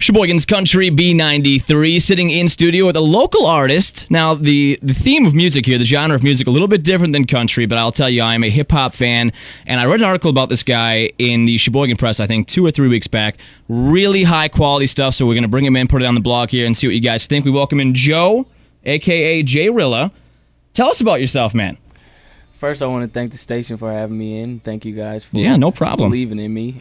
Sheboygan's Country B93, sitting in studio with a local artist. Now, the theme of music here, the genre of music, a little bit different than country, but I'll tell you, I am a hip-hop fan, and I read an article about this guy in the Sheboygan Press, I think 2 or 3 weeks back. Really high-quality stuff, so we're going to bring him in, put it on the blog here, and see what you guys think. We welcome in Joe, a.k.a. JRilla. Tell us about yourself, man. First, I want to thank the station for having me in. Thank you guys for no problem. believing in me.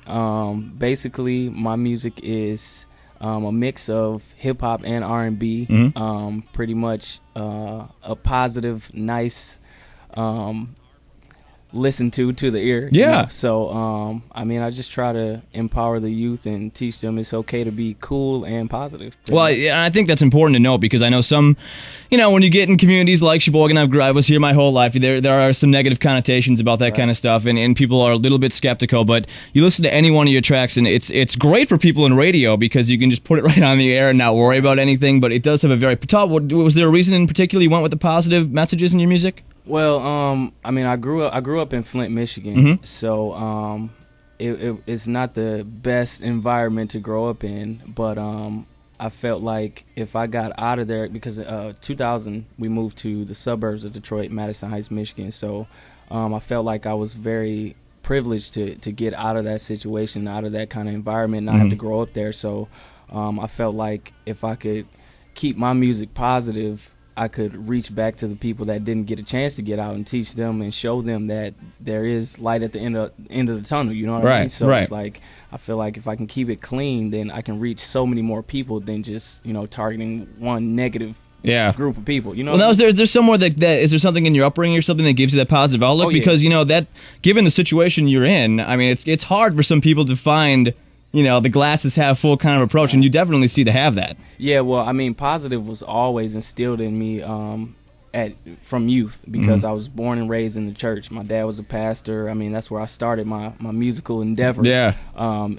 Basically, my music is a mix of hip-hop and R&B. Mm-hmm. Pretty much a positive, nice listen to the ear. Yeah. You know? So, I just try to empower the youth and teach them it's okay to be cool and positive. Well, yeah, I think that's important to know because I know some, when you get in communities like Sheboygan, I was here my whole life, there are some negative connotations about that kind of stuff, and people are a little bit skeptical, but you listen to any one of your tracks, and it's great for people in radio because you can just put it right on the air and not worry about anything, but it does have a very... Was there a reason in particular you went with the positive messages in your music? Well, I grew up in Flint, Michigan, so it's not the best environment to grow up in, but I felt like if I got out of there, because 2000 we moved to the suburbs of Detroit, Madison Heights, Michigan, so I felt like I was very privileged to get out of that situation, out of that kind of environment, not have to grow up there, so I felt like if I could keep my music positive, I could reach back to the people that didn't get a chance to get out and teach them and show them that there is light at the end of the tunnel, you know what I mean? So it's like, I feel like if I can keep it clean, then I can reach so many more people than just, targeting one negative group of people, Well, now, is there somewhere is there something in your upbringing or something that gives you that positive outlook? Because, that, given the situation you're in, it's hard for some people to find... the glasses half full kind of approach, and you definitely seem to have that. Yeah, well, positive was always instilled in me from youth because I was born and raised in the church. My dad was a pastor. That's where I started my musical endeavor.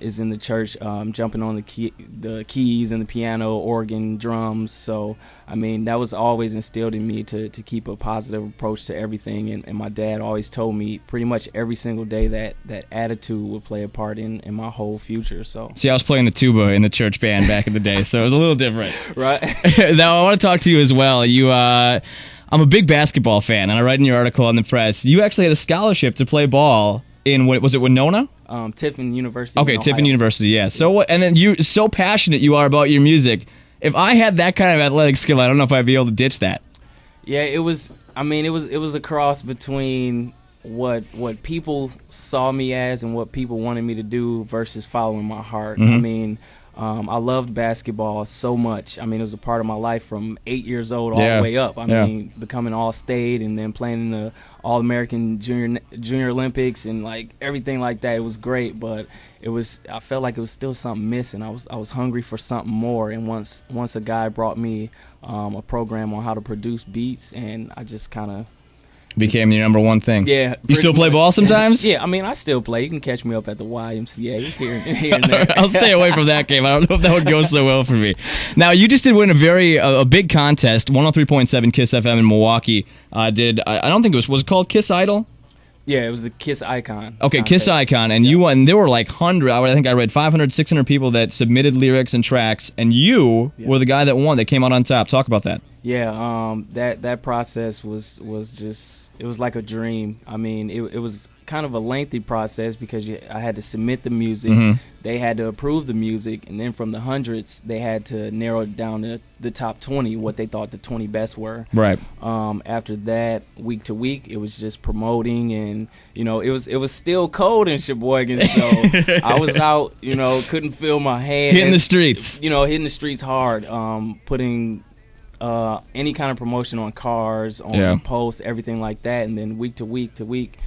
Is in the church, jumping on the keys and the piano, organ, drums. So, that was always instilled in me to keep a positive approach to everything. And my dad always told me pretty much every single day that attitude would play a part in my whole future. So, see, I was playing the tuba in the church band back in the day, so it was a little different. Right. Now, I want to talk to you as well. I'm a big basketball fan, and I read in your article in the press, you actually had a scholarship to play ball in, was it Winona? Tiffin University. Okay, Tiffin University, yeah. So, and then you, so passionate you are about your music. If I had that kind of athletic skill, I don't know if I'd be able to ditch that. Yeah, it was a cross between what people saw me as and what people wanted me to do versus following my heart. I loved basketball so much. It was a part of my life from 8 years old all the way up. Becoming All-State and then playing in the All-American Junior Olympics and like everything like that. It was great, but I felt like it was still something missing. I was hungry for something more. And once a guy brought me a program on how to produce beats, and I just kind of became your number one thing. Yeah. You still play ball sometimes? Yeah, I still play. You can catch me up at the YMCA here and there. I'll stay away from that game. I don't know if that would go so well for me. Now, you just did win a big contest. 103.7 KISS FM in Milwaukee I don't think was it called Kiss Idol? Yeah, it was the Kiss Icon. Okay, contest. Kiss Icon, and you won. There were like I think I read 500, 600 people that submitted lyrics and tracks, and you were the guy that won, that came out on top. Talk about that. Yeah, that process was just, it was like a dream. It was kind of a lengthy process because I had to submit the music, they had to approve the music, and then from the hundreds, they had to narrow it down to the top 20, what they thought the 20 best were. Right. After that, week to week, it was just promoting, and it was still cold in Sheboygan, so I was out, couldn't feel my hands. Hitting the streets. Hitting the streets hard, putting any kind of promotion on cars, on posts, everything like that, and then week to week,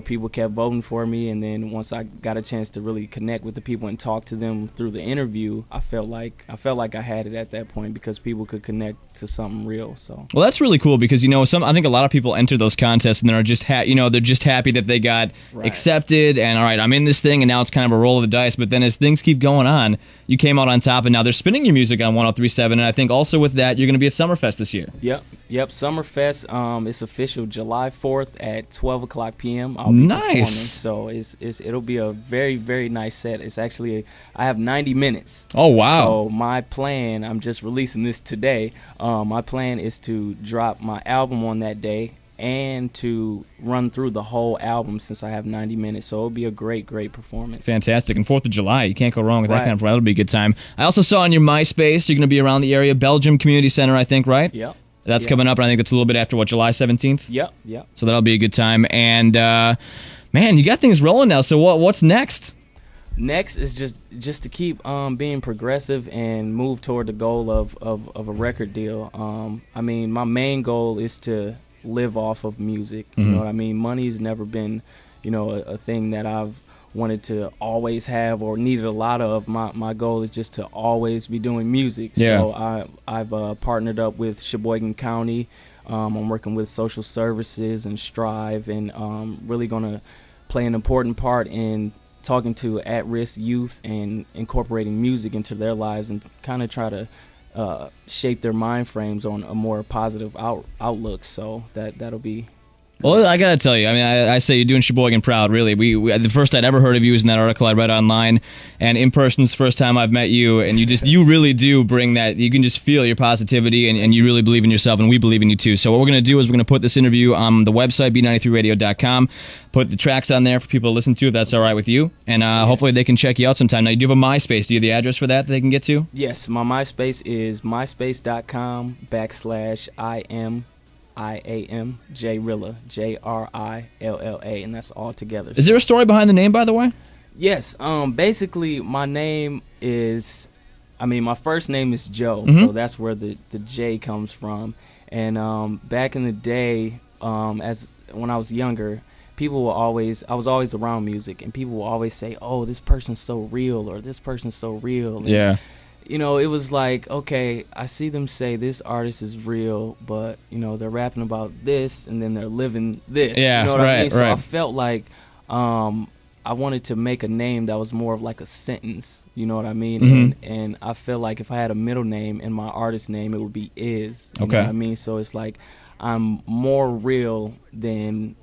people kept voting for me, and then once I got a chance to really connect with the people and talk to them through the interview, I felt like I had it at that point because people could connect to something real. So, well, that's really cool because I think a lot of people enter those contests and they're just they're just happy that they got accepted, and all right, I'm in this thing, and now it's kind of a roll of the dice. But then as things keep going on, you came out on top, and now they're spinning your music on 103.7, and I think also with that you're going to be at Summerfest this year. Yep. Yep, Summerfest. It's official July 4th at 12:00 p.m. I'll be performing, so it'll be a very, very nice set. It's actually I have 90 minutes. Oh wow! So my plan, I'm just releasing this today. My plan is to drop my album on that day and to run through the whole album since I have 90 minutes. So it'll be a great, great performance. Fantastic. And 4th of July, you can't go wrong with that kind of. That'll be a good time. I also saw on your MySpace you're going to be around the area, Belgium Community Center, I think, right? Yep. That's coming up, and I think that's a little bit after, what, July 17th? Yep. So that'll be a good time. And, man, you got things rolling now, so what's next? Next is just to keep being progressive and move toward the goal of a record deal. I mean, my main goal is to live off of music. You know what I mean? Money's never been, a thing that I've wanted to always have or needed a lot of. My goal is just to always be doing music. Yeah. So I've partnered up with Sheboygan County. I'm working with social services and Strive, and really going to play an important part in talking to at-risk youth and incorporating music into their lives and kind of try to shape their mind frames on a more positive outlook. So that'll be. Well, I gotta tell you, I mean, I say you're doing Sheboygan proud, really. We the first I'd ever heard of you was in that article I read online, and in person's the first time I've met you, and you really do bring that. You can just feel your positivity, and you really believe in yourself, and we believe in you too. So what we're gonna do is we're gonna put this interview on the website b93radio.com, put the tracks on there for people to listen to if that's all right with you, and hopefully they can check you out sometime. Now you do have a MySpace. Do you have the address for that they can get to? Yes, my MySpace is myspace.com/IAM JRilla, JRilla, and that's all together. Is there a story behind the name, by the way? Yes. Basically, my name is, my first name is Joe, so that's where the J comes from. And back in the day, when I was younger, I was always around music, and people will always say, "Oh, this person's so real," or "This person's so real." And, yeah. It was like, okay, I see them say this artist is real, but, they're rapping about this, and then they're living this. Yeah, you know what I mean? So right. I felt like I wanted to make a name that was more of like a sentence, you know what I mean? And I feel like if I had a middle name and my artist name, it would be Is. You know what I mean? So it's like I'm more real than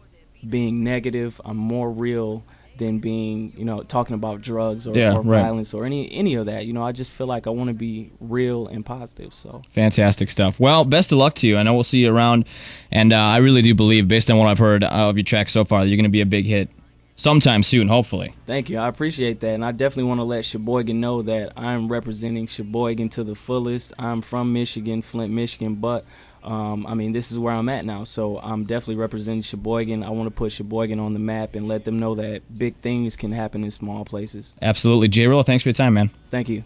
being negative. I'm more real than being, talking about drugs or violence or any of that. I just feel like I want to be real and positive. So fantastic stuff. Well, best of luck to you. I know we'll see you around, and I really do believe, based on what I've heard of your tracks so far, that you're going to be a big hit sometime soon, hopefully. Thank you. I appreciate that, and I definitely want to let Sheboygan know that I'm representing Sheboygan to the fullest. I'm from Michigan, Flint, Michigan, but this is where I'm at now, so I'm definitely representing Sheboygan. I want to put Sheboygan on the map and let them know that big things can happen in small places. Absolutely. JRilla, thanks for your time, man. Thank you.